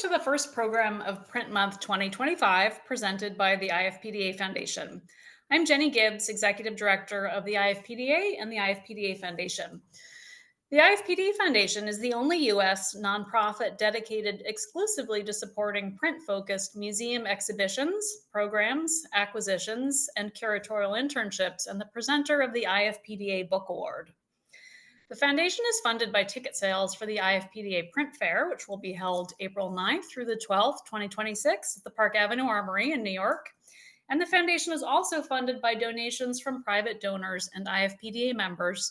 to the first program of Print Month 2025 presented by the IFPDA Foundation. I'm Jenny Gibbs, Executive Director of the IFPDA and the IFPDA Foundation. The IFPDA Foundation is the only U.S. nonprofit dedicated exclusively to supporting print-focused museum exhibitions, programs, acquisitions, and curatorial internships, and the presenter of the IFPDA Book Award. The foundation is funded by ticket sales for the IFPDA Print Fair, which will be held April 9th through the 12th, 2026 at the Park Avenue Armory in New York. And the foundation is also funded by donations from private donors and IFPDA members,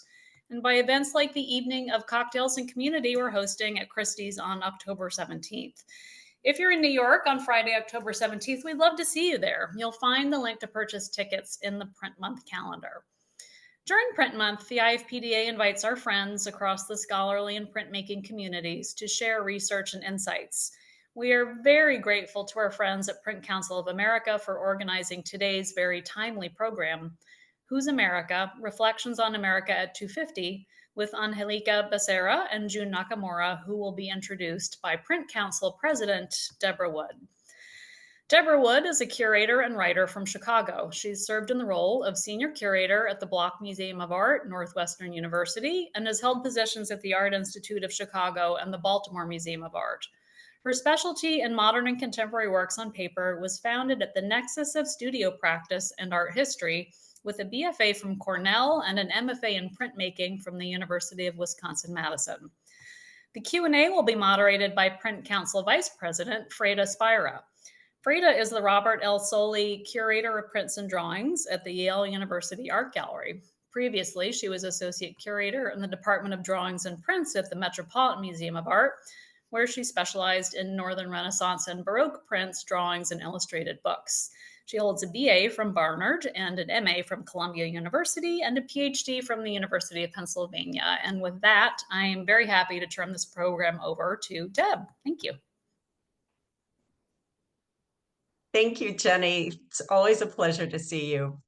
and by events like the Evening of Cocktails and Community we're hosting at Christie's on October 17th. If you're in New York on Friday, October 17th, we'd love to see you there. You'll find the link to purchase tickets in the Print Month calendar. During Print Month, the IFPDA invites our friends across the scholarly and printmaking communities to share research and insights. We are very grateful to our friends at Print Council of America for organizing today's very timely program, Who's America? Reflections on America at 250, with Angélica Becerra and Jaune Nakamura, who will be introduced by Print Council President Deborah Wood. Deborah Wood is a curator and writer from Chicago. She's served in the role of senior curator at the Block Museum of Art, Northwestern University, and has held positions at the Art Institute of Chicago and the Baltimore Museum of Art. Her specialty in modern and contemporary works on paper was founded at the nexus of studio practice and art history, with a BFA from Cornell and an MFA in printmaking from the University of Wisconsin-Madison. The Q&A will be moderated by Print Council Vice President Freda Spira. Freda is the Robert L. Soley Curator of Prints and Drawings at the Yale University Art Gallery. Previously, she was Associate Curator in the Department of Drawings and Prints at the Metropolitan Museum of Art, where she specialized in Northern Renaissance and Baroque prints, drawings, and illustrated books. She holds a BA from Barnard and an MA from Columbia University and a PhD from the University of Pennsylvania. And with that, I am very happy to turn this program over to Deb. Thank you. Thank you, Jenny. It's always a pleasure to see you.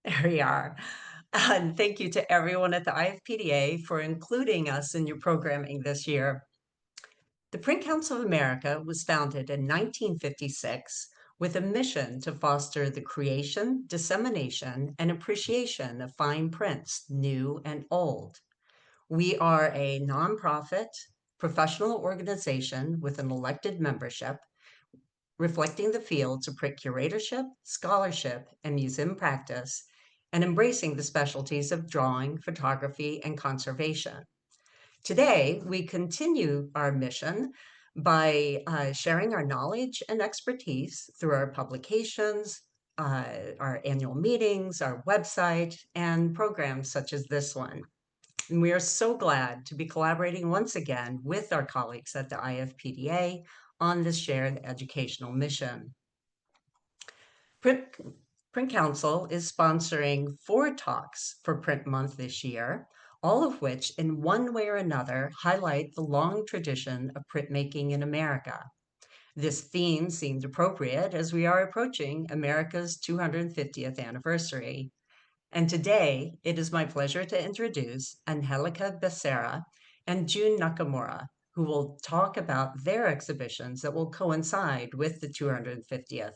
There we are. And thank you to everyone at the IFPDA for including us in your programming this year. The Print Council of America was founded in 1956 with a mission to foster the creation, dissemination, and appreciation of fine prints, new and old. We are a nonprofit, professional organization with an elected membership, reflecting the fields of print curatorship, scholarship, and museum practice, and embracing the specialties of drawing, photography, and conservation. Today, we continue our mission by sharing our knowledge and expertise through our publications, our annual meetings, our website, and programs such as this one. And we are so glad to be collaborating once again with our colleagues at the IFPDA on this shared educational mission. Print Council is sponsoring 4 talks for Print Month this year, all of which in one way or another highlight the long tradition of printmaking in America. This theme seemed appropriate as we are approaching America's 250th anniversary. And today, it is my pleasure to introduce Angélica Becerra and Jaune Nakamura, who will talk about their exhibitions that will coincide with the 250th.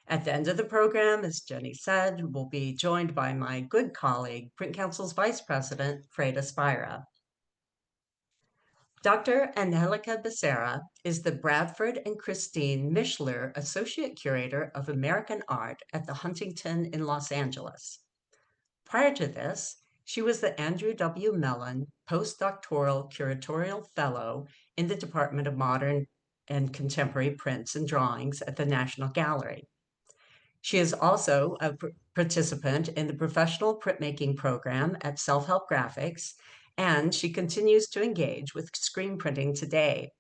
At the end of the program, as Jenny said, we'll be joined by my good colleague, Print Council's Vice President, Freda Spira. Dr. Angélica Becerra is the Bradford and Christine Mishler Associate Curator of American Art at the Huntington in Los Angeles. Prior to this, she was the Andrew W. Mellon Postdoctoral Curatorial Fellow in the Department of Modern and Contemporary Prints and Drawings at the National Gallery. She is also a participant in the Professional Printmaking Program at Self-Help Graphics, and she continues to engage with screen printing today.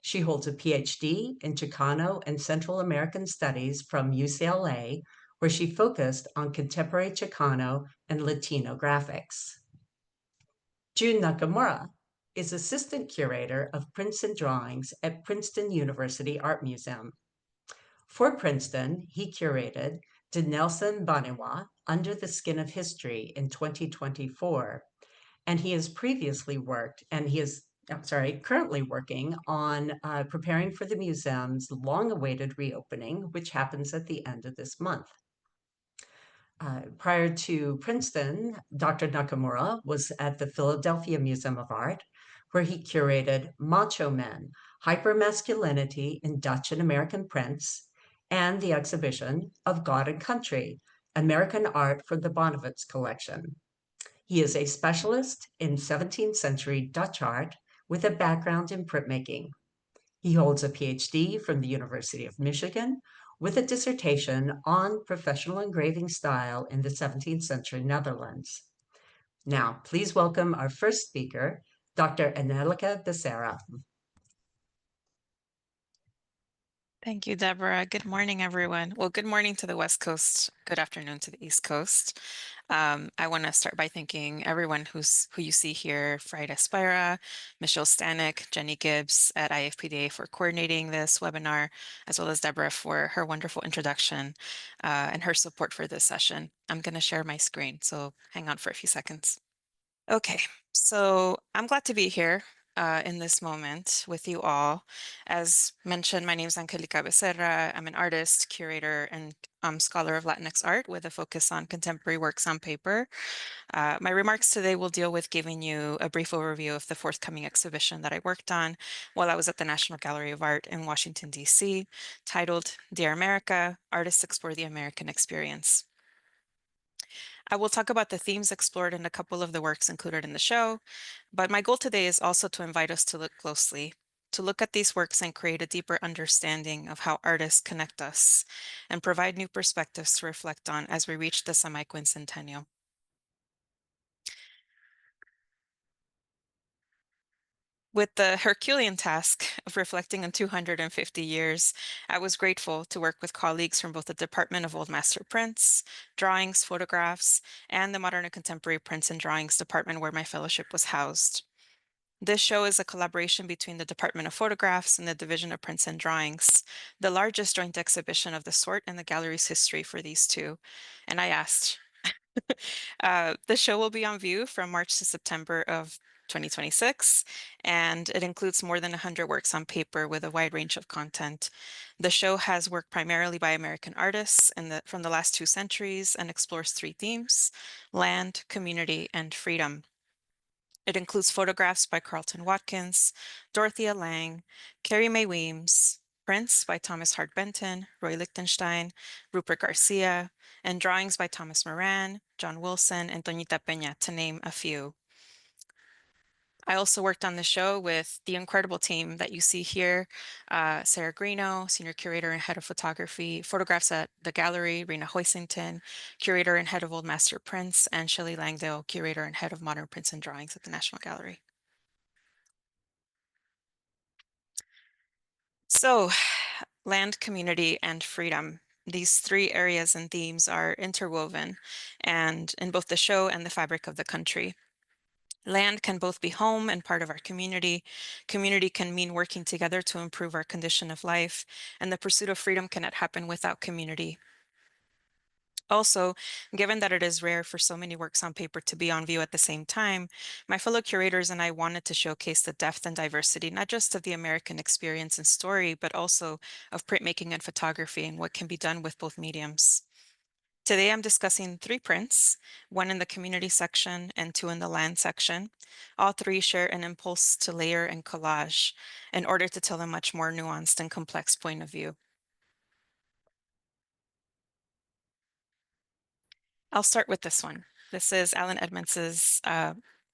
She holds a PhD in Chicano and Central American Studies from UCLA, where she focused on contemporary Chicano and Latino graphics. Jaune Nakamura is Assistant Curator of Prints and Drawings at Princeton University Art Museum. For Princeton, he curated to Nelson Baniwa, Under the Skin of History in 2024. And he has previously worked, and he is, currently working on preparing for the museum's long-awaited reopening, which happens at the end of this month. Prior to Princeton, Dr. Nakamura was at the Philadelphia Museum of Art, where he curated Macho Men, Hypermasculinity in Dutch and American Prints, and the exhibition of God and Country, American Art from the Bonowitz Collection. He is a specialist in 17th century Dutch art with a background in printmaking. He holds a PhD from the University of Michigan with a dissertation on professional engraving style in the 17th century Netherlands. Now, please welcome our first speaker, Dr. Angélica Becerra. Thank you, Deborah. Good morning, everyone. Well, good morning to the West Coast. Good afternoon to the East Coast. I want to start by thanking everyone who you see here, Frida Spira, Michelle Stanek, Jenny Gibbs at IFPDA for coordinating this webinar, as well as Deborah for her wonderful introduction and her support for this session. I'm going to share my screen, so hang on for a few seconds. Okay, so I'm glad to be here in this moment with you all. As mentioned, my name is Angélica Becerra. I'm an artist, curator, and scholar of Latinx art with a focus on contemporary works on paper. My remarks today will deal with giving you a brief overview of the forthcoming exhibition that I worked on while I was at the National Gallery of Art in Washington, D.C., titled Dear America, Artists Explore the American Experience. I will talk about the themes explored in a couple of the works included in the show, but my goal today is also to invite us to look closely, to look at these works and create a deeper understanding of how artists connect us and provide new perspectives to reflect on as we reach the Semiquincentennial. With the Herculean task of reflecting on 250 years, I was grateful to work with colleagues from both the Department of Old Master Prints, Drawings, Photographs, and the Modern and Contemporary Prints and Drawings department where my fellowship was housed. This show is a collaboration between the Department of Photographs and the Division of Prints and Drawings, the largest joint exhibition of the sort in the gallery's history for these two. And I asked, the show will be on view from March to September of 2026, and it includes more than 100 works on paper with a wide range of content. The show has work primarily by American artists from the last 2 centuries and explores 3 themes: land, community, and freedom. It includes photographs by Carlton Watkins, Dorothea Lange, Carrie Mae Weems, prints by Thomas Hart Benton, Roy Lichtenstein, Rupert Garcia, and drawings by Thomas Moran, John Wilson, and Toñita Peña, to name a few. I also worked on the show with the incredible team that you see here: Sarah Greeno, Senior Curator and Head of Photography, Photographs at the Gallery, Rena Hoisington, Curator and Head of Old Master Prints, and Shelley Langdale, Curator and Head of Modern Prints and Drawings at the National Gallery. So, land, community, and freedom. These 3 areas and themes are interwoven and in both the show and the fabric of the country. Land can both be home and part of our community. Community can mean working together to improve our condition of life, and the pursuit of freedom cannot happen without community. Also, given that it is rare for so many works on paper to be on view at the same time, my fellow curators and I wanted to showcase the depth and diversity, not just of the American experience and story, but also of printmaking and photography and what can be done with both mediums. Today, I'm discussing 3 prints, 1 in the community section and 2 in the land section. All 3 share an impulse to layer and collage in order to tell a much more nuanced and complex point of view. I'll start with this one. This is Alan Edmonds's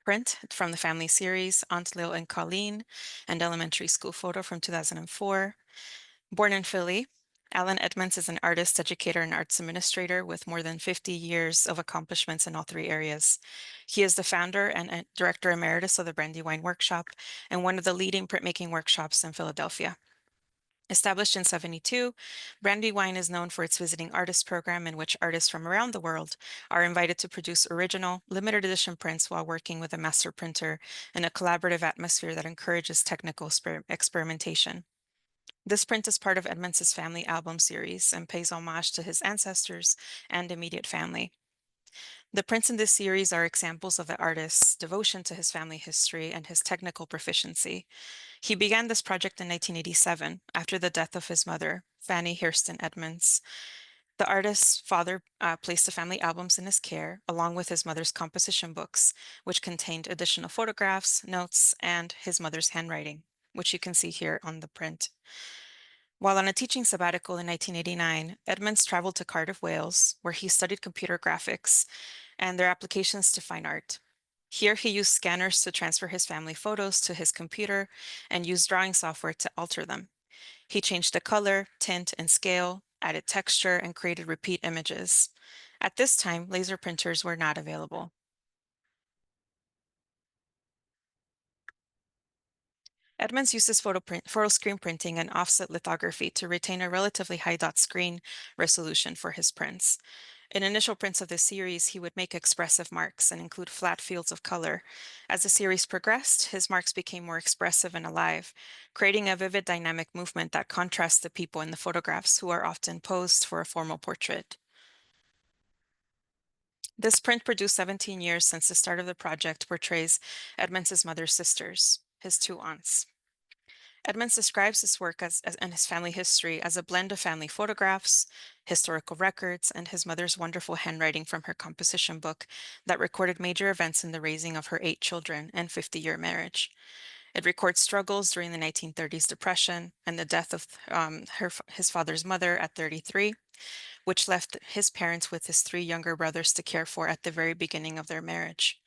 print from the family series, Aunt Lil and Colleen, and elementary school photo from 2004. Born in Philly, Alan Edmonds is an artist, educator, and arts administrator with more than 50 years of accomplishments in all 3 areas. He is the founder and director emeritus of the Brandywine Workshop and one of the leading printmaking workshops in Philadelphia. Established in 1972, Brandywine is known for its visiting artist program in which artists from around the world are invited to produce original, limited edition prints while working with a master printer in a collaborative atmosphere that encourages technical experimentation. This print is part of Edmonds' family album series and pays homage to his ancestors and immediate family. The prints in this series are examples of the artist's devotion to his family history and his technical proficiency. He began this project in 1987 after the death of his mother, Fanny Hairston Edmonds. The artist's father placed the family albums in his care, along with his mother's composition books, which contained additional photographs, notes, and his mother's handwriting, which you can see here on the print. While on a teaching sabbatical in 1989, Edmonds traveled to Cardiff, Wales, where he studied computer graphics and their applications to fine art. Here he used scanners to transfer his family photos to his computer and used drawing software to alter them. He changed the color, tint, and scale, added texture, and created repeat images. At this time, laser printers were not available. Edmonds uses photo screen printing and offset lithography to retain a relatively high dot screen resolution for his prints. In initial prints of this series, he would make expressive marks and include flat fields of color. As the series progressed, his marks became more expressive and alive, creating a vivid dynamic movement that contrasts the people in the photographs who are often posed for a formal portrait. This print, produced 17 years since the start of the project, portrays Edmonds' mother's sisters, his two aunts. Edmonds describes his work and his family history as a blend of family photographs, historical records, and his mother's wonderful handwriting from her composition book that recorded major events in the raising of her 8 children and 50-year marriage. It records struggles during the 1930s Depression and the death of his father's mother at 33, which left his parents with his 3 younger brothers to care for at the very beginning of their marriage.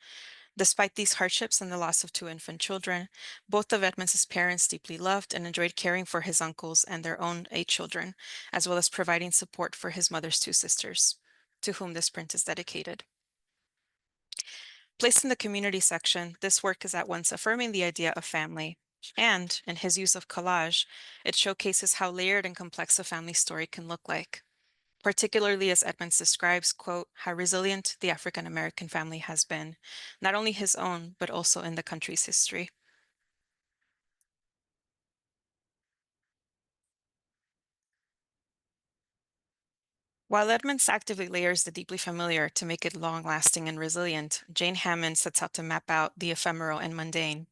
Despite these hardships and the loss of 2 infant children, both of Edmonds' parents deeply loved and enjoyed caring for his uncles and their own 8 children, as well as providing support for his mother's 2 sisters, to whom this print is dedicated. Placed in the community section, this work is at once affirming the idea of family, and, in his use of collage, it showcases how layered and complex a family story can look like. Particularly as Edmonds describes, quote, how resilient the African American family has been, not only his own, but also in the country's history. While Edmonds actively layers the deeply familiar to make it long-lasting and resilient, Jane Hammond sets out to map out the ephemeral and mundane.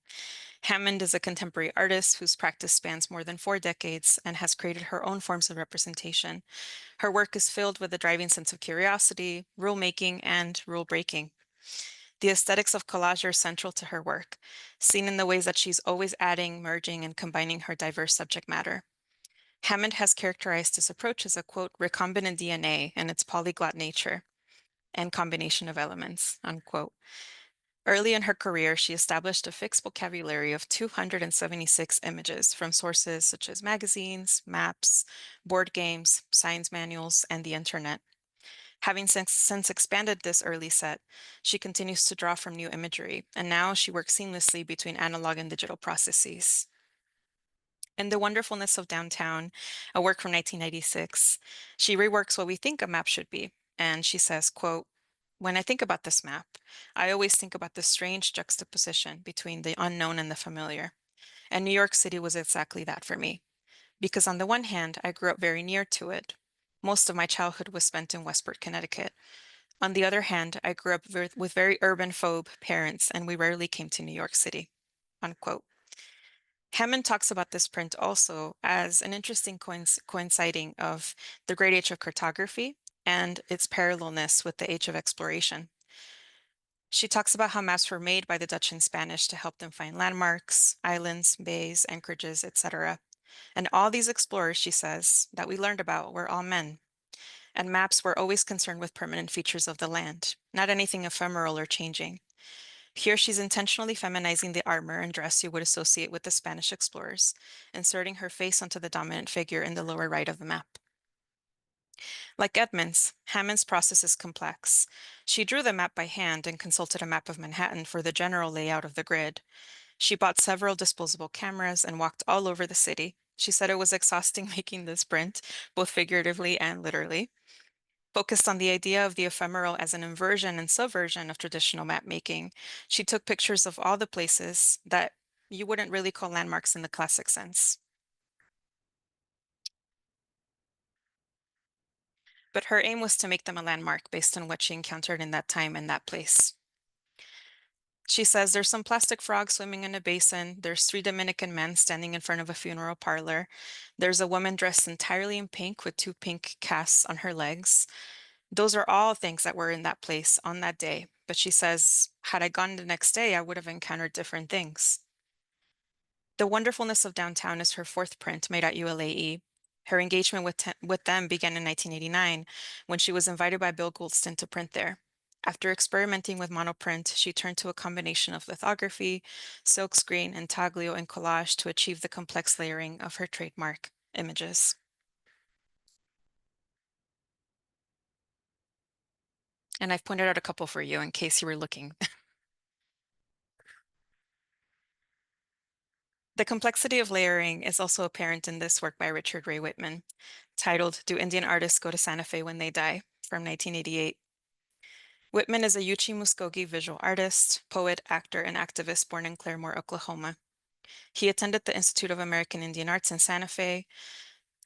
Hammond is a contemporary artist whose practice spans more than 4 decades and has created her own forms of representation. Her work is filled with a driving sense of curiosity, rule-making, and rule-breaking. The aesthetics of collage are central to her work, seen in the ways that she's always adding, merging, and combining her diverse subject matter. Hammond has characterized this approach as a, quote, recombinant DNA in its polyglot nature and combination of elements, unquote. Early in her career, she established a fixed vocabulary of 276 images from sources such as magazines, maps, board games, science manuals, and the internet. Having since expanded this early set, she continues to draw from new imagery, and now she works seamlessly between analog and digital processes. In The Wonderfulness of Downtown, a work from 1996, she reworks what we think a map should be, and she says, quote, when I think about this map, I always think about the strange juxtaposition between the unknown and the familiar. And New York City was exactly that for me. Because on the one hand, I grew up very near to it. Most of my childhood was spent in Westport, Connecticut. On the other hand, I grew up with very urban-phobe parents, and we rarely came to New York City, unquote. Hammond talks about this print also as an interesting coinciding of the great age of cartography and its parallelness with the age of exploration. She talks about how maps were made by the Dutch and Spanish to help them find landmarks, islands, bays, anchorages, etc. And all these explorers, she says, that we learned about were all men. And maps were always concerned with permanent features of the land, not anything ephemeral or changing. Here she's intentionally feminizing the armor and dress you would associate with the Spanish explorers, inserting her face onto the dominant figure in the lower right of the map. Like Edmonds, Hammond's process is complex. She drew the map by hand and consulted a map of Manhattan for the general layout of the grid. She bought several disposable cameras and walked all over the city. She said it was exhausting making this print, both figuratively and literally. Focused on the idea of the ephemeral as an inversion and subversion of traditional map making, she took pictures of all the places that you wouldn't really call landmarks in the classic sense. but her aim was to make them a landmark based on what she encountered in that time and that place. She says there's some plastic frogs swimming in a basin. There's 3 Dominican men standing in front of a funeral parlor. There's a woman dressed entirely in pink with 2 pink casts on her legs. Those are all things that were in that place on that day. But she says, had I gone the next day, I would have encountered different things. The Wonderfulness of Downtown is her 4th print made at ULAE. Her engagement with them began in 1989 when she was invited by Bill Goldston to print there. After experimenting with monoprint, she turned to a combination of lithography, silkscreen, intaglio, and collage to achieve the complex layering of her trademark images. And I've pointed out a couple for you in case you were looking. The complexity of layering is also apparent in this work by Richard Ray Whitman, titled Do Indian Artists Go to Santa Fe When They Die? From 1988. Whitman is a Yuchi Muskogee visual artist, poet, actor, and activist born in Claremore, Oklahoma. He attended the Institute of American Indian Arts in Santa Fe,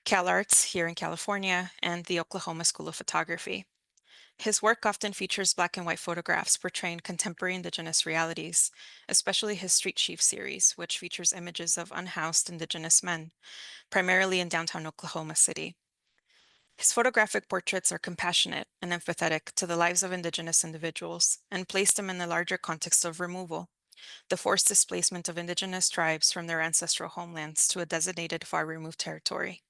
CalArts here in California, and the Oklahoma School of Photography. His work often features black and white photographs portraying contemporary indigenous realities, especially his Street Chief series, which features images of unhoused indigenous men, primarily in downtown Oklahoma City. His photographic portraits are compassionate and empathetic to the lives of indigenous individuals and place them in the larger context of removal, the forced displacement of indigenous tribes from their ancestral homelands to a designated far-removed territory.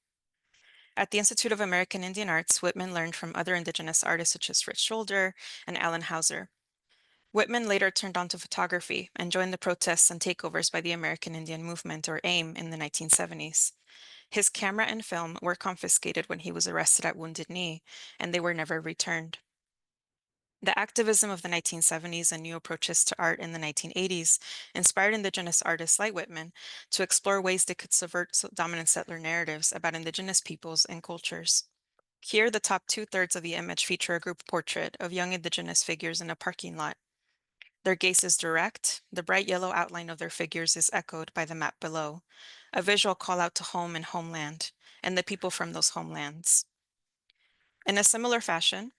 At the Institute of American Indian Arts, Whitman learned from other indigenous artists such as Fritz Scholder and Alan Hauser. Whitman later turned on to photography and joined the protests and takeovers by the American Indian Movement, or AIM, in the 1970s. His camera and film were confiscated when he was arrested at Wounded Knee, and they were never returned. The activism of the 1970s and new approaches to art in the 1980s inspired indigenous artists like Whitman to explore ways they could subvert dominant settler narratives about indigenous peoples and cultures. Here, the top 2/3 of the image feature a group portrait of young indigenous figures in a parking lot. Their gaze is direct, the bright yellow outline of their figures is echoed by the map below, a visual call out to home and homeland, and the people from those homelands. In a similar fashion,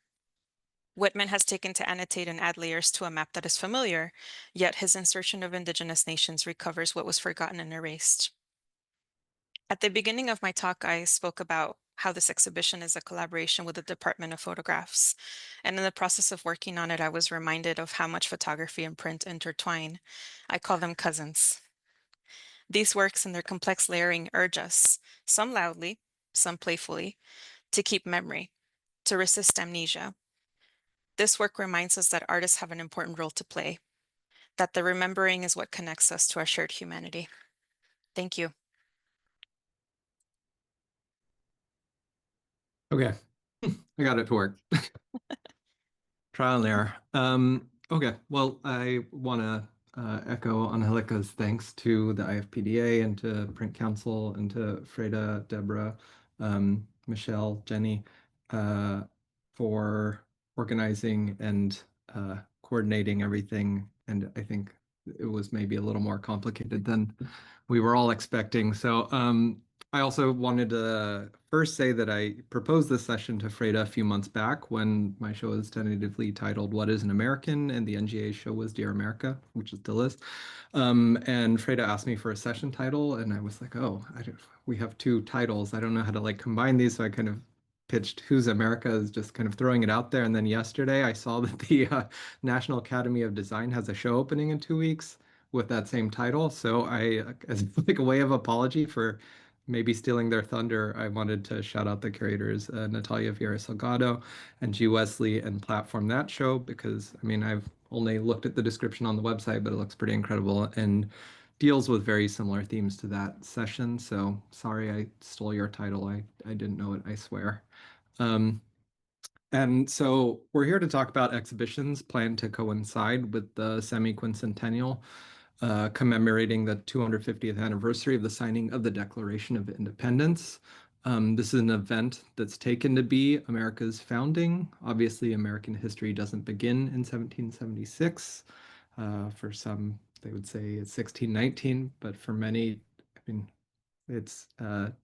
Whitman has taken to annotate and add layers to a map that is familiar, yet his insertion of indigenous nations recovers what was forgotten and erased. At the beginning of my talk, I spoke about how this exhibition is a collaboration with the Department of Photographs. And in the process of working on it, I was reminded of how much photography and print intertwine. I call them cousins. These works and their complex layering urge us, some loudly, some playfully, to keep memory, to resist amnesia. This work reminds us that artists have an important role to play, that the remembering is what connects us to our shared humanity. Thank you. Okay, I got it to work. Trial and error. Okay, well, I want to echo Angélica's thanks to the IFPDA and to Print Council and to Freda, Deborah, Michelle, Jenny, for organizing and coordinating everything. And I think it was maybe a little more complicated than we were all expecting. So I also wanted to first say that I proposed this session to Freda a few months back when my show was tentatively titled What is an American? And the NGA show was Dear America, which is still is. And Freda asked me for a session title, and I was like, oh, we have 2 titles. I don't know how to like combine these. So I kind of pitched Who's America as just kind of throwing it out there. And then yesterday I saw that the National Academy of Design has a show opening in 2 weeks with that same title. So I, as like a way of apology for maybe stealing their thunder, I wanted to shout out the curators, Natalia Vieira Salgado and G. Wesley, and platform that show because, I mean, I've only looked at the description on the website, but it looks pretty incredible and deals with very similar themes to that session. So sorry I stole your title. I didn't know it, I swear. And so we're here to talk about exhibitions planned to coincide with the Semiquincentennial, commemorating the 250th anniversary of the signing of the Declaration of Independence. This is an event that's taken to be America's founding. Obviously, American history doesn't begin in 1776. For some, they would say it's 1619, but for many, I mean, It's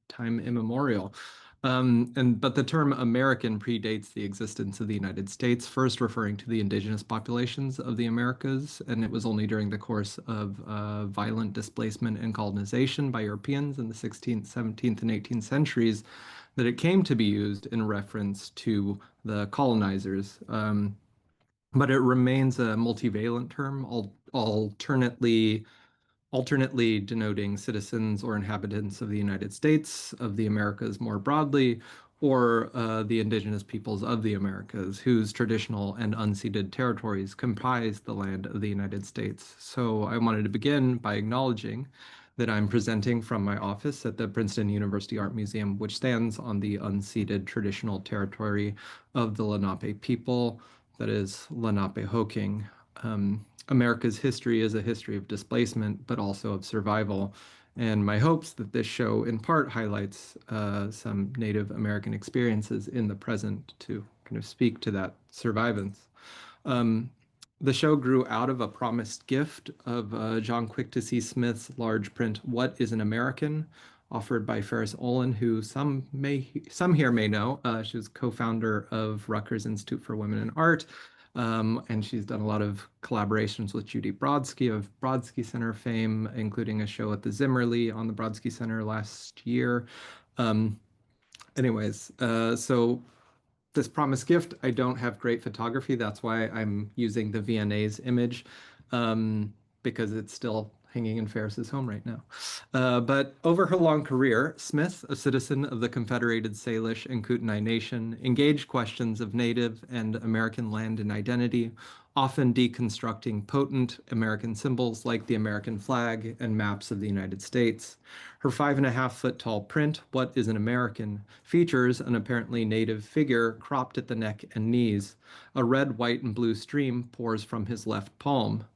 time immemorial. But the term American predates the existence of the United States, first referring to the indigenous populations of the Americas, and it was only during the course of violent displacement and colonization by Europeans in the 16th, 17th, and 18th centuries that it came to be used in reference to the colonizers. But it remains a multivalent term, alternately denoting citizens or inhabitants of the United States, of the Americas more broadly, or the indigenous peoples of the Americas, whose traditional and unceded territories comprise the land of the United States. So I wanted to begin by acknowledging that I'm presenting from my office at the Princeton University Art Museum, which stands on the unceded traditional territory of the Lenape people, that is Lenapehoking. America's history is a history of displacement, but also of survival. And my hopes that this show in part highlights some Native American experiences in the present to kind of speak to that survivance. The show grew out of a promised gift of Jaune Quick-to-See Smith's large print, What is an American?, offered by Ferris Olin, who some here may know. She was co-founder of Rutgers Institute for Women in Art, and she's done a lot of collaborations with Judy Brodsky of Brodsky Center fame, including a show at the Zimmerli on the Brodsky Center last year. So this promised gift, I don't have great photography. That's why I'm using the VNA's image, because it's still hanging in Ferris's home right now. But over her long career, Smith, a citizen of the Confederated Salish and Kootenai Nation, engaged questions of Native and American land and identity, often deconstructing potent American symbols like the American flag and maps of the United States. Her 5.5-foot tall print, What is an American?, features an apparently Native figure cropped at the neck and knees. A red, white, and blue stream pours from his left palm.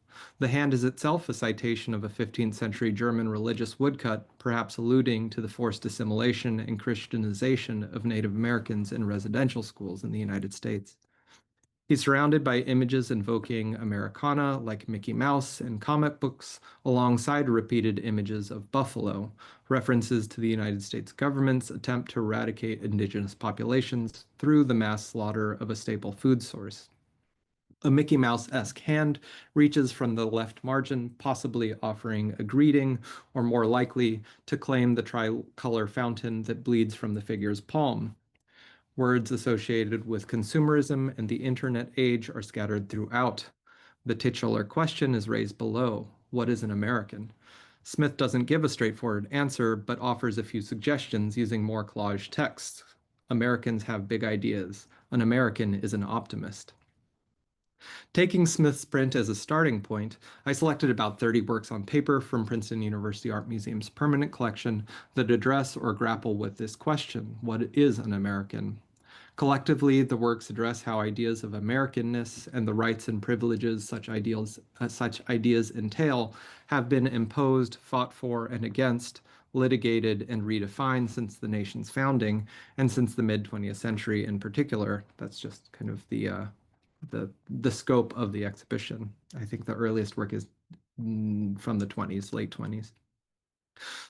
The hand is itself a citation of a 15th century German religious woodcut, perhaps alluding to the forced assimilation and Christianization of Native Americans in residential schools in the United States. He's surrounded by images invoking Americana, like Mickey Mouse and comic books, alongside repeated images of buffalo, references to the United States government's attempt to eradicate indigenous populations through the mass slaughter of a staple food source. A Mickey Mouse-esque hand reaches from the left margin, possibly offering a greeting, or more likely, to claim the tricolor fountain that bleeds from the figure's palm. Words associated with consumerism and the internet age are scattered throughout. The titular question is raised below: what is an American? Smith doesn't give a straightforward answer, but offers a few suggestions using more collage texts. Americans have big ideas. An American is an optimist. Taking Smith's print as a starting point, I selected about 30 works on paper from Princeton University Art Museum's permanent collection that address or grapple with this question: what is an American? Collectively, the works address how ideas of Americanness and the rights and privileges such ideas entail have been imposed, fought for, and against, litigated, and redefined since the nation's founding, and since the mid-20th century in particular. That's just kind of the scope of the exhibition. I think the earliest work is from the 20s, late 20s.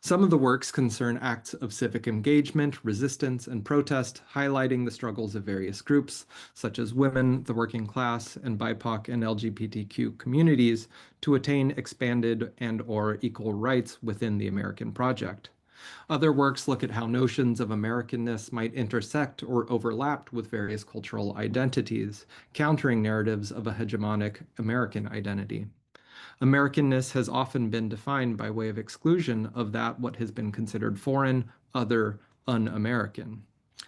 Some of the works concern acts of civic engagement, resistance, and protest, highlighting the struggles of various groups, such as women, the working class, and BIPOC and LGBTQ communities, to attain expanded and/or equal rights within the American project. Other works look at how notions of Americanness might intersect or overlap with various cultural identities, countering narratives of a hegemonic American identity. Americanness has often been defined by way of exclusion of that what has been considered foreign, other, un-American.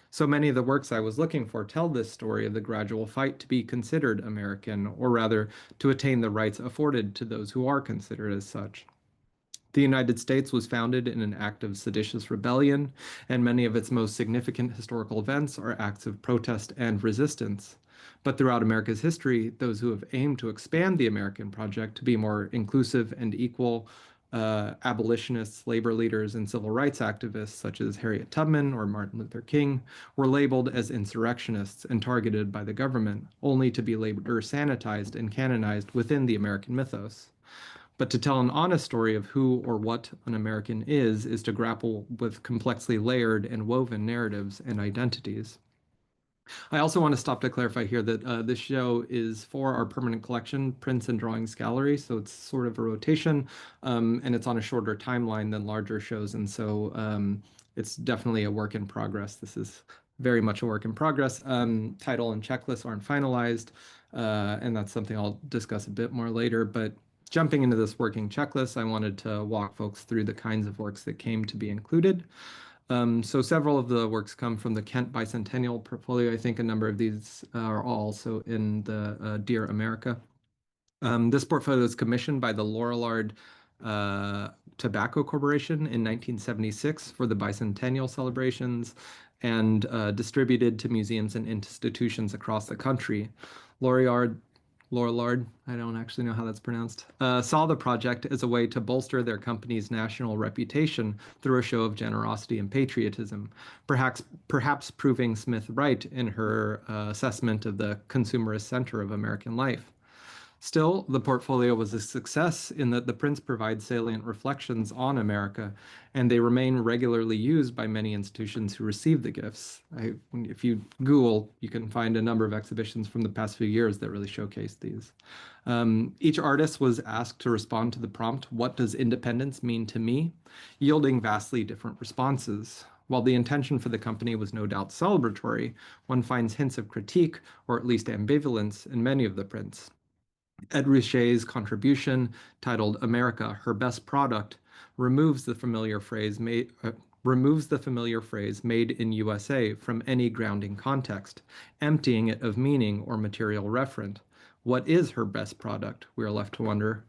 So many of the works I was looking for tell this story of the gradual fight to be considered American, or rather, to attain the rights afforded to those who are considered as such. The United States was founded in an act of seditious rebellion, and many of its most significant historical events are acts of protest and resistance. But throughout America's history, those who have aimed to expand the American project to be more inclusive and equal, abolitionists, labor leaders, and civil rights activists such as Harriet Tubman or Martin Luther King were labeled as insurrectionists and targeted by the government, only to be later sanitized and canonized within the American mythos. But to tell an honest story of who or what an American is to grapple with complexly layered and woven narratives and identities. I also want to stop to clarify here that this show is for our permanent collection, Prints and Drawings Gallery, so it's sort of a rotation, and it's on a shorter timeline than larger shows, and so it's definitely a work in progress. This is very much a work in progress. Title and checklist aren't finalized, and that's something I'll discuss a bit more later, but jumping into this working checklist, I wanted to walk folks through the kinds of works that came to be included. So several of the works come from the Kent Bicentennial portfolio. I think a number of these are also in the Dear America. This portfolio is commissioned by the Lorillard Tobacco Corporation in 1976 for the bicentennial celebrations and distributed to museums and institutions across the country. Lorillard, I don't actually know how that's pronounced, saw the project as a way to bolster their company's national reputation through a show of generosity and patriotism, perhaps proving Smith right in her assessment of the consumerist center of American life. Still, the portfolio was a success in that the prints provide salient reflections on America, and they remain regularly used by many institutions who receive the gifts. If you Google, you can find a number of exhibitions from the past few years that really showcase these. Each artist was asked to respond to the prompt, "What does independence mean to me?" yielding vastly different responses. While the intention for the company was no doubt celebratory, one finds hints of critique, or at least ambivalence, in many of the prints. Ed Ruscha's contribution, titled "America, Her Best Product," removes the familiar phrase made in USA from any grounding context, emptying it of meaning or material referent. What is her best product, we are left to wonder.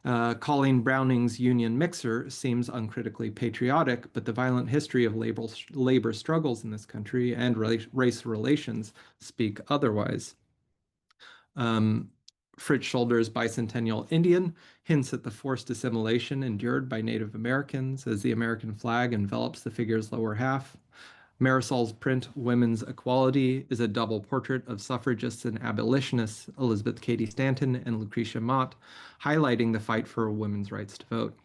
Calling Browning's Union Mixer seems uncritically patriotic, but the violent history of labor struggles in this country and race relations speak otherwise. Fritz Schulder's Bicentennial Indian hints at the forced assimilation endured by Native Americans as the American flag envelops the figure's lower half. Marisol's print Women's Equality is a double portrait of suffragists and abolitionists Elizabeth Cady Stanton and Lucretia Mott, highlighting the fight for women's rights to vote.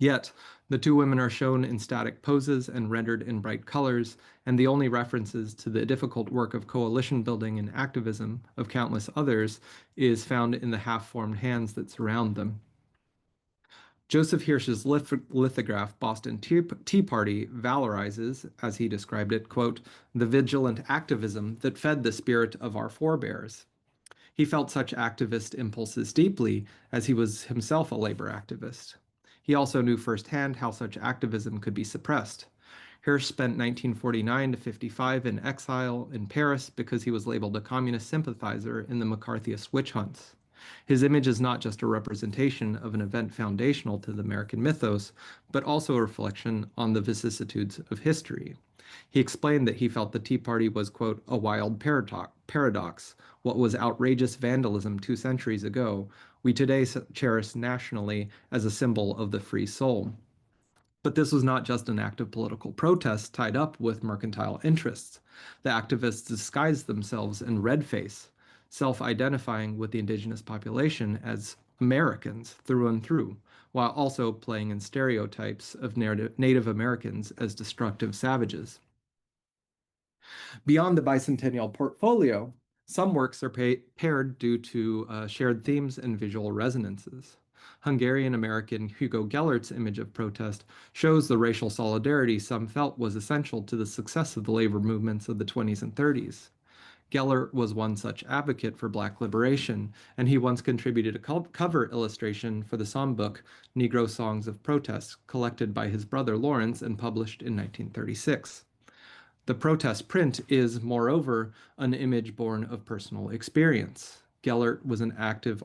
Yet, the two women are shown in static poses and rendered in bright colors, and the only references to the difficult work of coalition building and activism of countless others is found in the half-formed hands that surround them. Joseph Hirsch's lithograph, Boston Tea Party, valorizes, as he described it, quote, "the vigilant activism that fed the spirit of our forebears." He felt such activist impulses deeply, as he was himself a labor activist. He also knew firsthand how such activism could be suppressed. Hirsch spent 1949 to 55 in exile in Paris because he was labeled a communist sympathizer in the McCarthyist witch hunts. His image is not just a representation of an event foundational to the American mythos, but also a reflection on the vicissitudes of history. He explained that he felt the Tea Party was, quote, "a wild paradox. What was outrageous vandalism 2 centuries ago, we today cherish nationally as a symbol of the free soul." But this was not just an act of political protest tied up with mercantile interests. The activists disguised themselves in red-face, self-identifying with the indigenous population as Americans through and through, while also playing in stereotypes of Native Americans as destructive savages. Beyond the bicentennial portfolio, some works are paired due to shared themes and visual resonances. Hungarian-American Hugo Gellert's image of protest shows the racial solidarity some felt was essential to the success of the labor movements of the 20s and 30s. Gellert was one such advocate for Black liberation, and he once contributed a cover illustration for the songbook Negro Songs of Protest, collected by his brother Lawrence and published in 1936. The protest print is, moreover, an image born of personal experience. Gellert was an active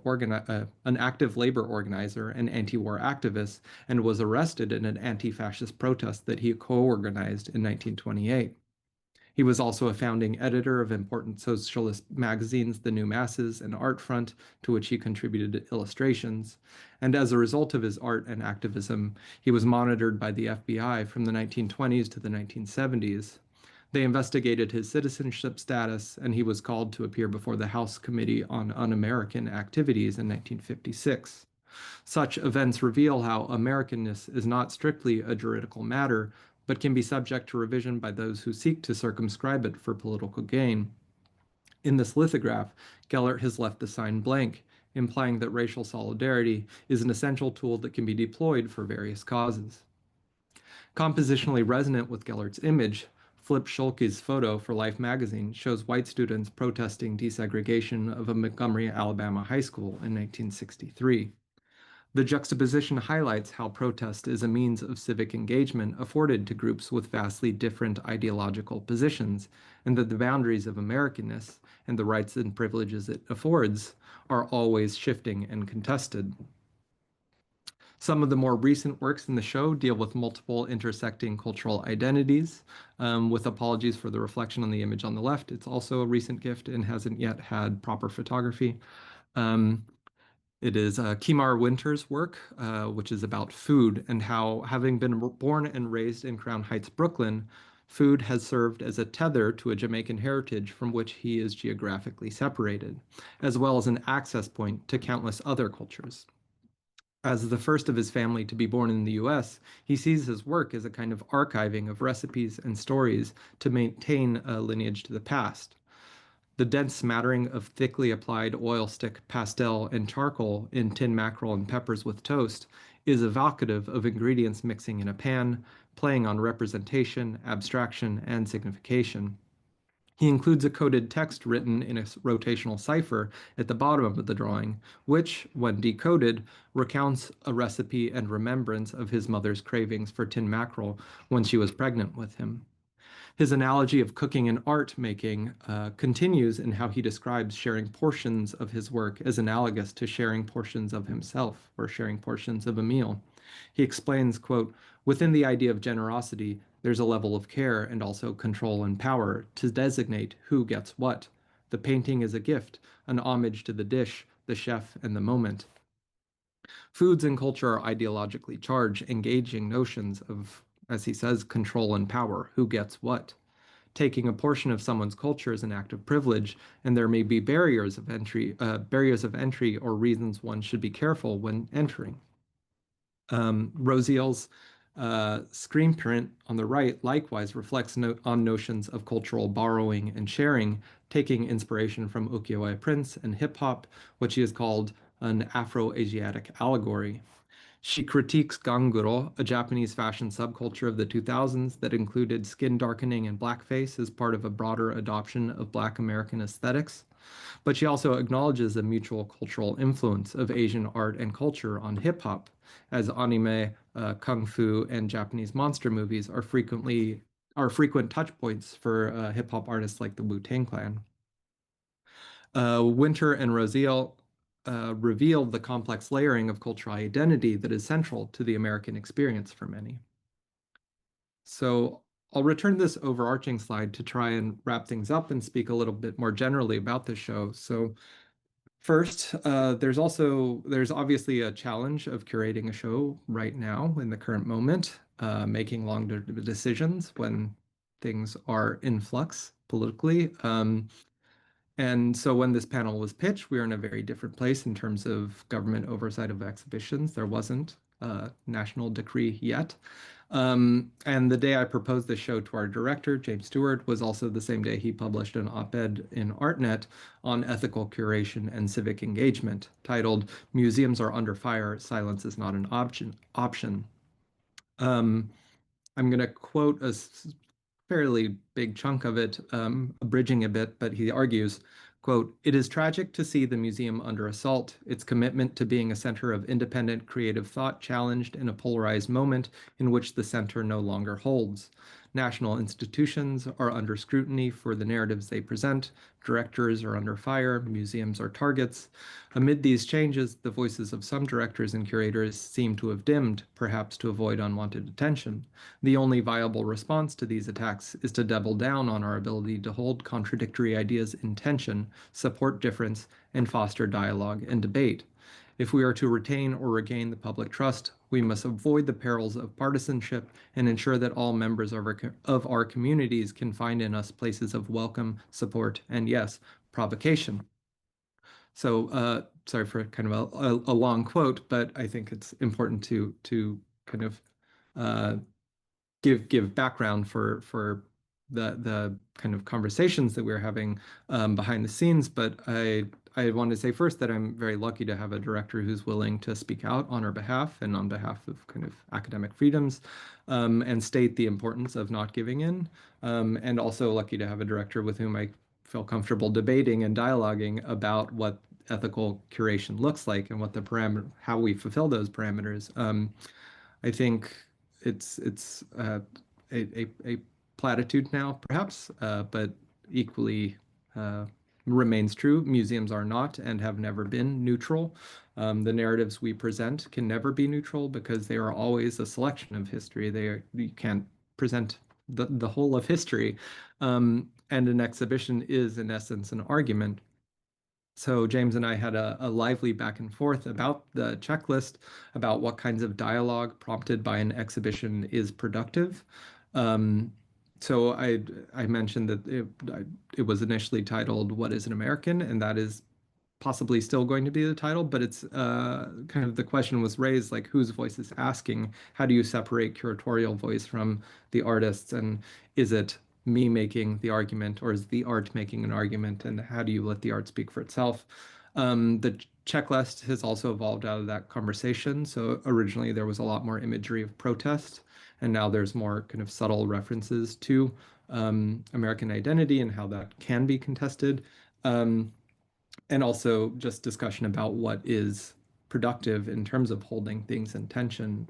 labor organizer and anti-war activist and was arrested in an anti-fascist protest that he co-organized in 1928. He was also a founding editor of important socialist magazines, The New Masses and Art Front, to which he contributed illustrations. And as a result of his art and activism, he was monitored by the FBI from the 1920s to the 1970s. They investigated his citizenship status, and he was called to appear before the House Committee on Un-American Activities in 1956. Such events reveal how Americanness is not strictly a juridical matter, but can be subject to revision by those who seek to circumscribe it for political gain. In this lithograph, Gellert has left the sign blank, implying that racial solidarity is an essential tool that can be deployed for various causes. Compositionally resonant with Gellert's image, Flip Schulke's photo for Life magazine shows white students protesting desegregation of a Montgomery, Alabama high school in 1963. The juxtaposition highlights how protest is a means of civic engagement afforded to groups with vastly different ideological positions, and that the boundaries of Americanness and the rights and privileges it affords are always shifting and contested. Some of the more recent works in the show deal with multiple intersecting cultural identities. With apologies for the reflection on the image on the left, it's also a recent gift and hasn't yet had proper photography. It is Kimar Winter's work, which is about food and how, having been born and raised in Crown Heights, Brooklyn, food has served as a tether to a Jamaican heritage from which he is geographically separated, as well as an access point to countless other cultures. As the first of his family to be born in the US, he sees his work as a kind of archiving of recipes and stories to maintain a lineage to the past. The dense smattering of thickly applied oil stick, pastel, and charcoal in tin mackerel and peppers with toast is evocative of ingredients mixing in a pan, playing on representation, abstraction, and signification. He includes a coded text written in a rotational cipher at the bottom of the drawing, which, when decoded, recounts a recipe and remembrance of his mother's cravings for tin mackerel when she was pregnant with him. His analogy of cooking and art making continues in how he describes sharing portions of his work as analogous to sharing portions of himself or sharing portions of a meal. He explains, quote, "Within the idea of generosity, there's a level of care and also control and power to designate who gets what. The painting is a gift, an homage to the dish, the chef, and the moment." Foods and culture are ideologically charged, engaging notions of, as he says, control and power, who gets what. Taking a portion of someone's culture is an act of privilege, and there may be barriers of entry or reasons one should be careful when entering. Roziel's screen print on the right likewise reflects on notions of cultural borrowing and sharing, taking inspiration from ukiyo-e prints and hip-hop, which he has called an Afro-Asiatic allegory. She critiques ganguro, a Japanese fashion subculture of the 2000s that included skin darkening and blackface as part of a broader adoption of Black American aesthetics. But she also acknowledges a mutual cultural influence of Asian art and culture on hip-hop, as anime, kung fu, and Japanese monster movies are frequent touch points for hip-hop artists like the Wu-Tang Clan. Winter and Roziel revealed the complex layering of cultural identity that is central to the American experience for many. So I'll return this overarching slide to try and wrap things up and speak a little bit more generally about the show. So first, there's obviously a challenge of curating a show right now in the current moment, making long decisions when things are in flux politically. And so when this panel was pitched, we were in a very different place in terms of government oversight of exhibitions. There wasn't a national decree yet. And the day I proposed this show to our director, James Stewart, was also the same day he published an op-ed in ArtNet on ethical curation and civic engagement, titled "Museums Are Under Fire, Silence is Not an Option." I'm going to quote a fairly big chunk of it, abridging a bit, but he argues, quote, "It is tragic to see the museum under assault, its commitment to being a center of independent creative thought challenged in a polarized moment in which the center no longer holds. National institutions are under scrutiny for the narratives they present, directors are under fire, museums are targets. Amid these changes, the voices of some directors and curators seem to have dimmed, perhaps to avoid unwanted attention. The only viable response to these attacks is to double down on our ability to hold contradictory ideas in tension, support difference, and foster dialogue and debate. If we are to retain or regain the public trust, we must avoid the perils of partisanship and ensure that all members of our communities can find in us places of welcome, support, and yes, provocation." So sorry for kind of a long quote, but I think it's important to kind of give background for the kind of conversations that we're having behind the scenes. But I wanted to say first that I'm very lucky to have a director who's willing to speak out on our behalf and on behalf of kind of academic freedoms, and state the importance of not giving in. And also lucky to have a director with whom I feel comfortable debating and dialoguing about what ethical curation looks like and what the parameter, how we fulfill those parameters. I think it's a platitude now, perhaps, but equally remains true. Museums are not and have never been neutral. The narratives we present can never be neutral because they are always a selection of history. You can't present the whole of history. And an exhibition is, in essence, an argument. So James and I had a lively back and forth about the checklist, about what kinds of dialogue prompted by an exhibition is productive. So I mentioned that it was initially titled "What is an American?" and that is possibly still going to be the title, but it's kind of the question was raised, like, whose voice is asking? How do you separate curatorial voice from the artists? And is it me making the argument, or is the art making an argument? And how do you let the art speak for itself? The checklist has also evolved out of that conversation. So originally there was a lot more imagery of protest, and now there's more kind of subtle references to American identity and how that can be contested. And also just discussion about what is productive in terms of holding things in tension.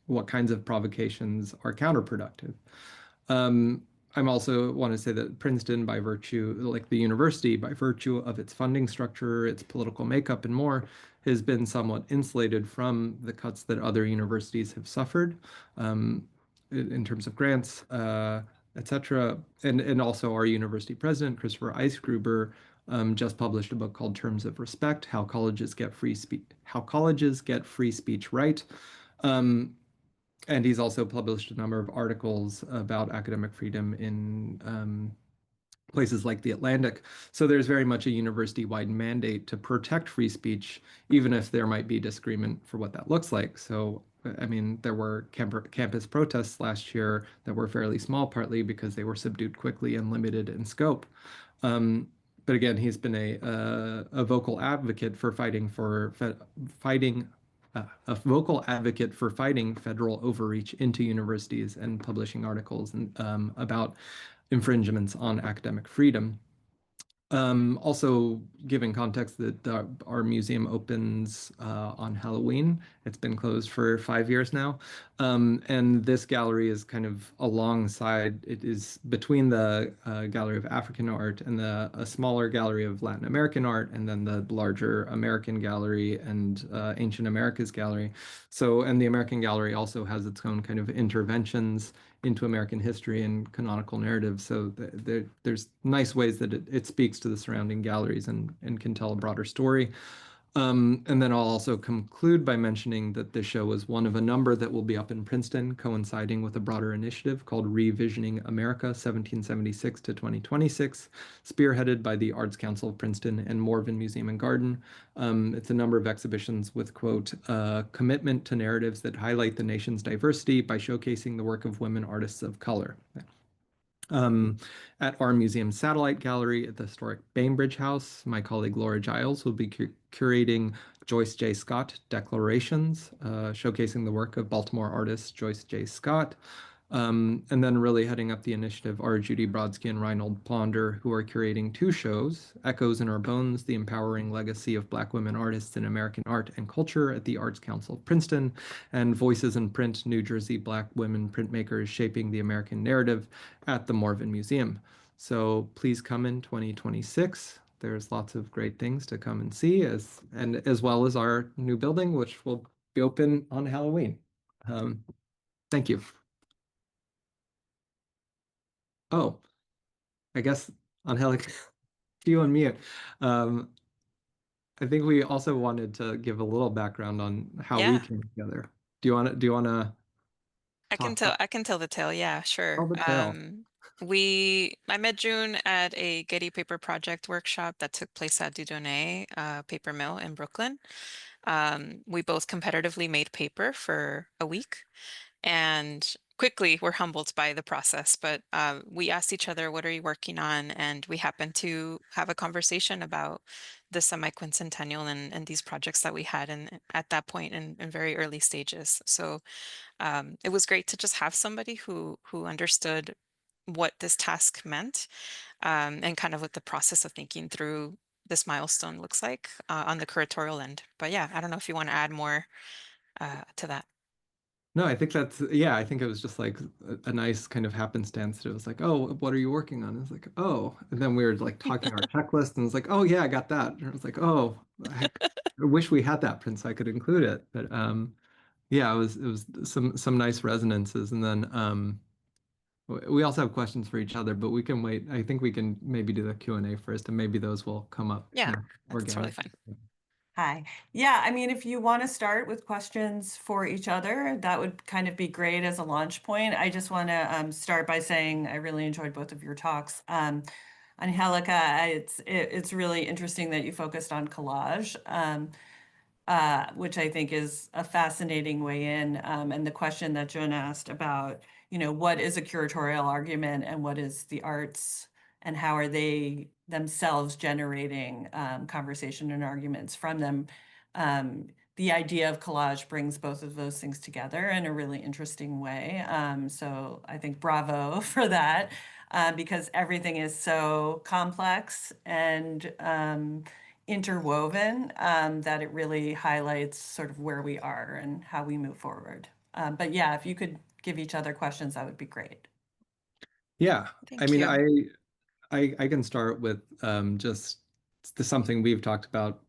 What kinds of provocations are counterproductive? I'm also want to say that Princeton, by virtue, like the university, by virtue of its funding structure, its political makeup, and more, has been somewhat insulated from the cuts that other universities have suffered in terms of grants, etc. And also our university president, Christopher Eisgruber, just published a book called Terms of Respect: How Colleges Get Free Speech Right. And he's also published a number of articles about academic freedom in places like The Atlantic. So there's very much a university-wide mandate to protect free speech, even if there might be disagreement for what that looks like. So, I mean, there were campus protests last year that were fairly small, partly because they were subdued quickly and limited in scope. But again, he's been a vocal advocate for fighting a vocal advocate for fighting federal overreach into universities and publishing articles about infringements on academic freedom. Also, giving context that our museum opens on Halloween. It's been closed for 5 years now. And this gallery is kind of alongside, it is between the Gallery of African Art and a smaller Gallery of Latin American Art, and then the larger American Gallery and Ancient Americas Gallery. So, and the American Gallery also has its own kind of interventions into American history and canonical narrative. So there's nice ways that it speaks to the surrounding galleries and can tell a broader story. And then I'll also conclude by mentioning that this show is one of a number that will be up in Princeton, coinciding with a broader initiative called Revisioning America 1776 to 2026, spearheaded by the Arts Council of Princeton and Morven Museum and Garden. It's a number of exhibitions with, quote, commitment to narratives that highlight the nation's diversity by showcasing the work of women artists of color. At our museum satellite gallery at the historic Bainbridge House, my colleague Laura Giles will be curating Joyce J. Scott Declarations, showcasing the work of Baltimore artist Joyce J. Scott. And then really heading up the initiative are Judy Brodsky and Reinhold Ponder, who are curating 2 shows, Echoes in Our Bones, The Empowering Legacy of Black Women Artists in American Art and Culture at the Arts Council of Princeton, and Voices in Print, New Jersey Black Women Printmakers Shaping the American Narrative at the Morven Museum. So please come in 2026. There's lots of great things to come and see, as well as our new building, which will be open on Halloween. Thank you. Oh, I guess Angélica, you unmute. I think we also wanted to give a little background on how we came together. Do you want to I can tell the tale. Yeah, sure. tell the tale? I met June at a Getty Paper Project workshop that took place at Jaune Paper Mill in Brooklyn. We both competitively made paper for a week and quickly were humbled by the process. But we asked each other, what are you working on? And we happened to have a conversation about the Semiquincentennial and these projects that we had at that point in very early stages. So it was great to just have somebody who understood what this task meant and kind of what the process of thinking through this milestone looks like on the curatorial end. But yeah, I don't know if you want to add more to that. No, I think that's, yeah, I think it was just like a nice kind of happenstance. It was like, oh, what are you working on? It's like, oh, and then we were like talking our checklist and it's like, oh yeah, I got that. And it was like, oh, I wish we had that print so I could include it. But yeah, it was some nice resonances. And then we also have questions for each other, but we can wait. I think we can maybe do the Q&A first and maybe those will come up Yeah, kind of that's totally organically. fine. Hi. Yeah, I mean, if you want to start with questions for each other, that would kind of be great as a launch point. I just want to start by saying I really enjoyed both of your talks. Angélica, it's really interesting that you focused on collage, which I think is a fascinating way in. And the question that Joan asked about, what is a curatorial argument and what is the arts and how are they themselves generating conversation and arguments from them. The idea of collage brings both of those things together in a really interesting way. So I think bravo for that, because everything is so complex and interwoven that it really highlights sort of where we are and how we move forward. But yeah, if you could give each other questions, that would be great. Yeah, I Thank mean, you. I can start with just something we've talked about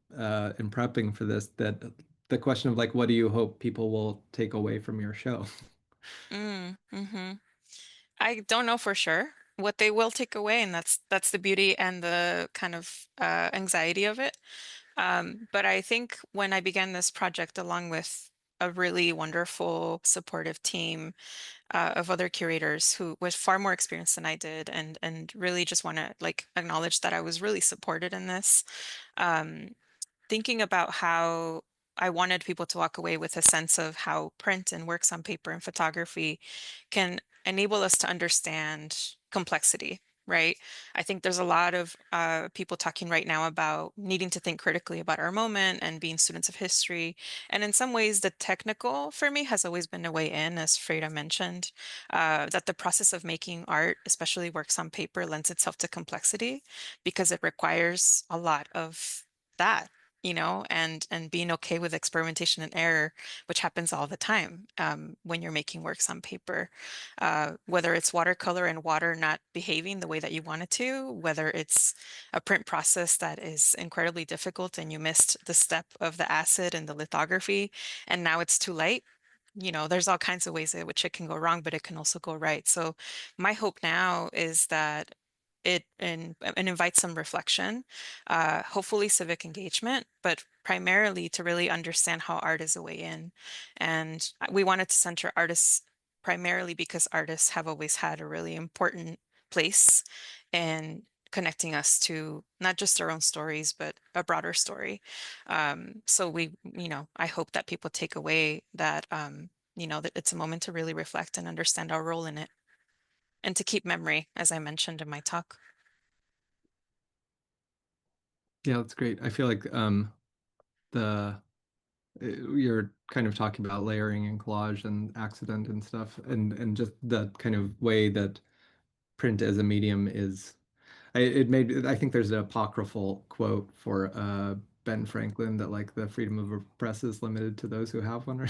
in prepping for this, that the question of like, what do you hope people will take away from your show? Mm-hmm. I don't know for sure what they will take away, and that's the beauty and the kind of anxiety of it. But I think when I began this project along with a really wonderful, supportive team of other curators who with far more experience than I did, and really just want to like acknowledge that I was really supported in this. Um, Thinking about how I wanted people to walk away with a sense of how print and works on paper and photography can enable us to understand complexity, right? I think there's a lot of people talking right now about needing to think critically about our moment and being students of history. And in some ways, the technical for me has always been a way in, as Freda mentioned, that the process of making art, especially works on paper, lends itself to complexity because it requires a lot of that, and being okay with experimentation and error, which happens all the time when you're making works on paper, whether it's watercolor and water not behaving the way that you want it to, whether it's a print process that is incredibly difficult and you missed the step of the acid and the lithography, and now it's too late. There's all kinds of ways in which it can go wrong, but it can also go right. So my hope now is that it and invite some reflection, hopefully civic engagement, but primarily to really understand how art is a way in. And we wanted to center artists primarily because artists have always had a really important place in connecting us to not just our own stories, but a broader story. So I hope that people take away that, that it's a moment to really reflect and understand our role in it and to keep memory, as I mentioned in my talk. Yeah, that's great. I feel like the you're kind of talking about layering and collage and accident and stuff, and just that kind of way that print as a medium is. I think there's an apocryphal quote for Ben Franklin that like the freedom of a press is limited to those who have one,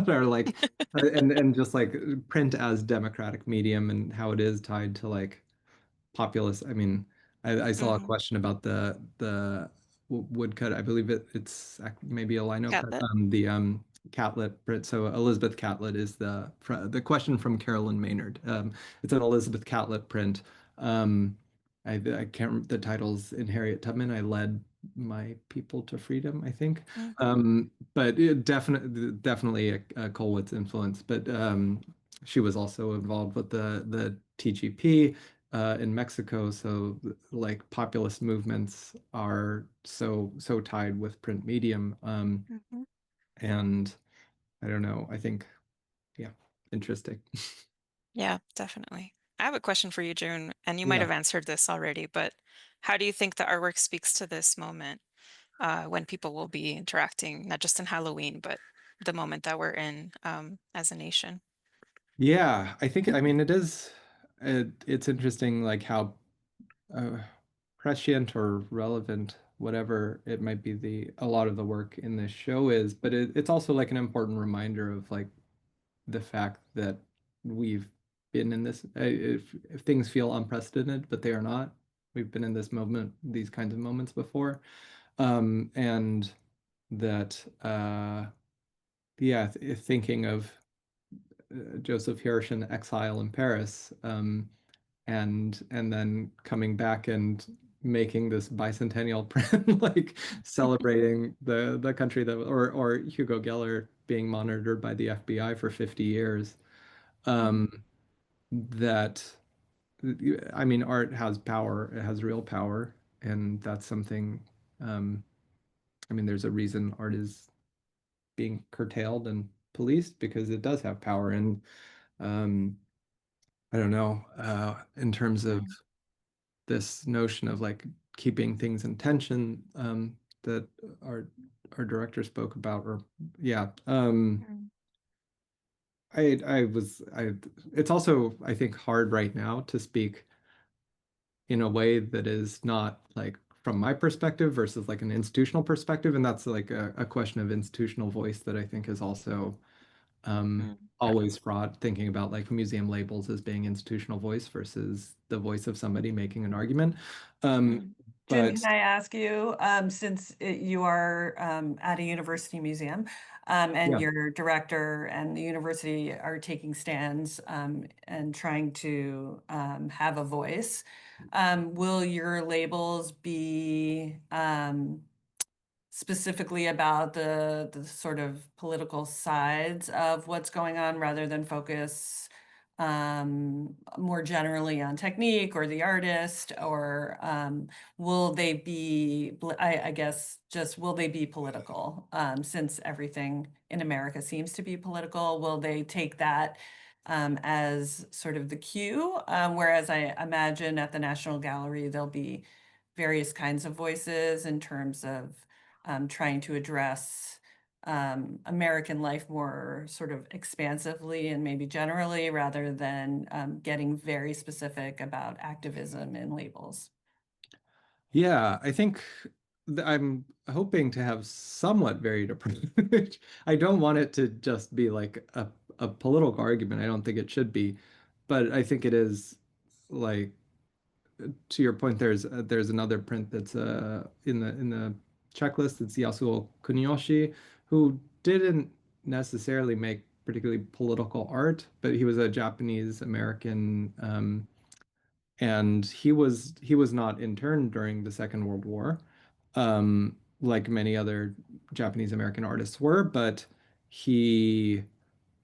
or like, and just like print as democratic medium and how it is tied to like populist. I mean, I saw a Mm-hmm. question about the woodcut. I believe it's maybe a lino cut. Catlett. The Catlett print. So Elizabeth Catlett is the question from Carolyn Maynard. It's an Elizabeth Catlett print. I can't remember the titles in Harriet Tubman. I led my people to freedom, I think. Mm-hmm. But it definitely a Colwitz influence. But she was also involved with the TGP. in Mexico. So like populist movements are so tied with print medium. Mhm. And I don't know, I think, yeah, interesting. Yeah, definitely. I have a question for you, June, and you might Yeah. have answered this already, but how do you think the artwork speaks to this moment when people will be interacting, not just in Halloween, but the moment that we're in as a nation? Yeah, I think, I mean, it's interesting, like how uh, prescient or relevant, whatever it might be, a lot of the work in this show is, but it's also like an important reminder of like the fact that we've been in this, if things feel unprecedented, but they are not, we've been in this moment, these kinds of moments before. And that, yeah, thinking of Joseph Hirsch in exile in Paris, and then coming back and making this bicentennial print, like celebrating the country that, or Hugo Geller being monitored by the FBI for 50 years. That, I mean, art has power, it has real power, and that's something, I mean, there's a reason art is being curtailed and policed because it does have power. And um, I don't know, in terms of Mm, this notion of like keeping things in tension, that our director spoke about, or yeah, mm, I it's also, I think, hard right now to speak in a way that is not like from my perspective versus like an institutional perspective, and that's like a question of institutional voice that I think is also mm, always fraught, thinking about like museum labels as being institutional voice versus the voice of somebody making an argument. Um, mm, June, but can I ask you, since you are at a university museum, and yeah, your director and the university are taking stands and trying to have a voice, will your labels be specifically about the sort of political sides of what's going on rather than focus more generally on technique or the artist, or will they be, I guess, just will they be political? Since everything in America seems to be political, will they take that as sort of the cue? Whereas I imagine at the National Gallery, there'll be various kinds of voices in terms of trying to address American life more sort of expansively and maybe generally, rather than getting very specific about activism in labels. yeah, I think I'm hoping to have somewhat varied approach. I don't want it to just be like a political argument. I don't think it should be, but I think it is like, to your point, there's another print that's in the checklist. It's Yasuo Kunyoshi, who didn't necessarily make particularly political art, but he was a Japanese American, and he was not interned during the Second World War, like many other Japanese American artists were, but he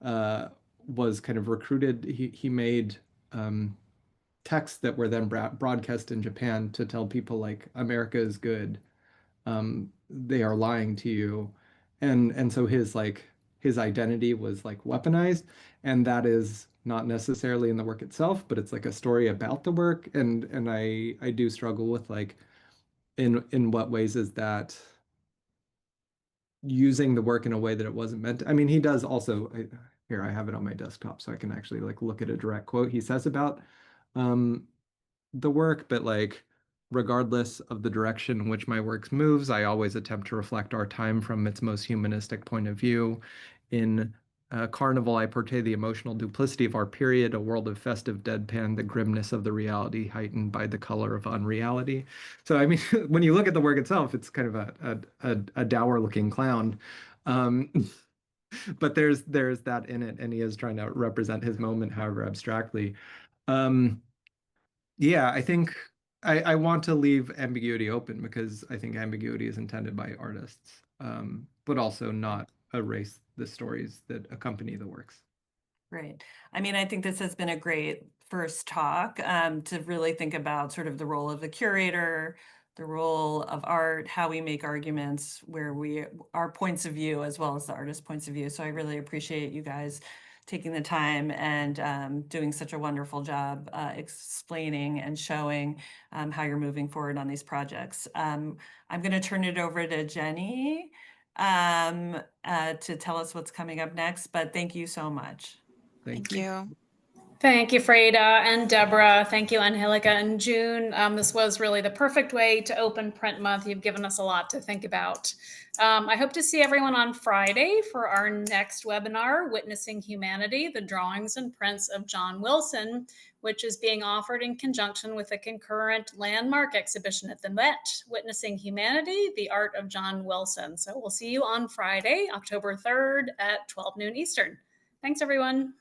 uh, was kind of recruited. He made texts that were then broadcast in Japan to tell people like America is good. They are lying to you, and so his identity was like weaponized, and that is not necessarily in the work itself, but it's like a story about the work, and I do struggle with like in what ways is that using the work in a way that it wasn't meant to. I mean, he does also, here I have it on my desktop so I can actually like look at a direct quote he says about um, the work, but like regardless of the direction in which my work moves, I always attempt to reflect our time from its most humanistic point of view. In Carnival, I portray the emotional duplicity of our period, a world of festive deadpan, the grimness of the reality heightened by the color of unreality. So, I mean, when you look at the work itself, it's kind of a dour looking clown. Um, but there's that in it, and he is trying to represent his moment, however abstractly. Um, yeah, I think I want to leave ambiguity open because I think ambiguity is intended by artists, but also not erase the stories that accompany the works. Right. I mean, I think this has been a great first talk, to really think about sort of the role of the curator, the role of art, how we make arguments, our points of view, as well as the artist's points of view. So I really appreciate you guys taking the time and doing such a wonderful job explaining and showing how you're moving forward on these projects. I'm going to turn it over to Jenny to tell us what's coming up next, but thank you so much. Thank you. Thank you, Freda and Deborah. Thank you, Angélica and June. This was really the perfect way to open Print Month. You've given us a lot to think about. I hope to see everyone on Friday for our next webinar, Witnessing Humanity, the Drawings and Prints of John Wilson, which is being offered in conjunction with a concurrent landmark exhibition at the Met, Witnessing Humanity, the Art of John Wilson. So we'll see you on Friday, October 3rd at 12 noon Eastern. Thanks, everyone.